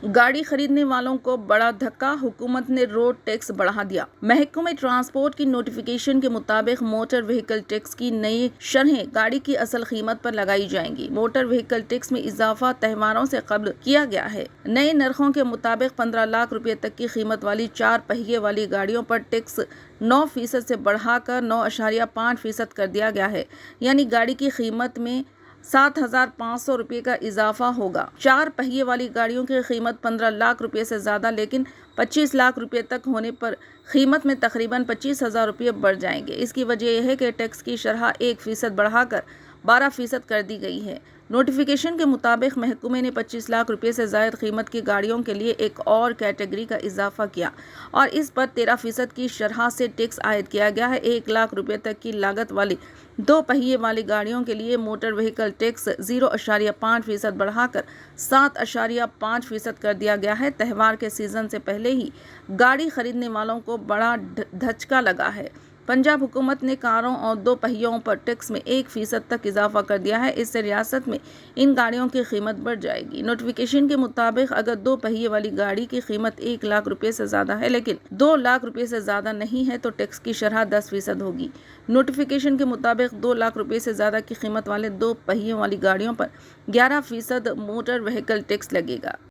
गाड़ी खरीदने वालों को बड़ा धक्का, हुकूमत ने रोड टैक्स बढ़ा दिया। महकमे ट्रांसपोर्ट की नोटिफिकेशन के मुताबिक मोटर व्हीकल टैक्स की नई शरहें गाड़ी की असल कीमत पर लगाई जाएंगी। मोटर व्हीकल टैक्स में इजाफा त्योहारों से कब्ल किया गया है। नए नरखों के मुताबिक 15 लाख रुपए तक की कीमत वाली 4 पहिए वाली गाड़ियों पर टैक्स 9% से बढ़ाकर 9.5% कर दिया गया है, यानी गाड़ी की कीमत में 7,500 रुपये का इजाफा होगा। 4 पहिए वाली गाड़ियों की कीमत 15 लाख रुपये से ज़्यादा लेकिन 25 लाख रुपये तक होने पर कीमत में तकरीबन 25,000 रुपये बढ़ जाएंगे। इसकी वजह यह है कि टैक्स की शरह 1% बढ़ाकर 12% कर दी गई है। नोटिफिकेशन के मुताबिक महकमे ने 25 लाख रुपये से ज़ायद कीमत की गाड़ियों के लिए एक और कैटेगरी का इजाफा किया और इस पर 13% की शरह से टैक्स आयद किया गया है। 1 लाख रुपये तक की लागत वाली 2 पहिए वाली गाड़ियों के लिए मोटर व्हीकल टैक्स 0.5% बढ़ाकर 7.5% कर दिया गया है। त्यौहार के सीजन से पहले ही गाड़ी खरीदने वालों को बड़ा धचका लगा है। पंजाब हुकूमत ने कारों और 2 पहियों पर टैक्स में 1% तक इजाफा कर दिया है। इससे रियासत में इन गाड़ियों की कीमत बढ़ जाएगी। नोटिफिकेशन के मुताबिक अगर 2 पहिए वाली गाड़ी की कीमत 1 लाख रुपये से ज़्यादा है लेकिन 2 लाख रुपये से ज़्यादा नहीं है तो टैक्स की शरह 10% होगी। नोटिफिकेशन के मुताबिक 2 लाख रुपये से ज़्यादा की कीमत वाले 2 पहियों वाली गाड़ियों पर 11% मोटर व्हीकल टैक्स लगेगा।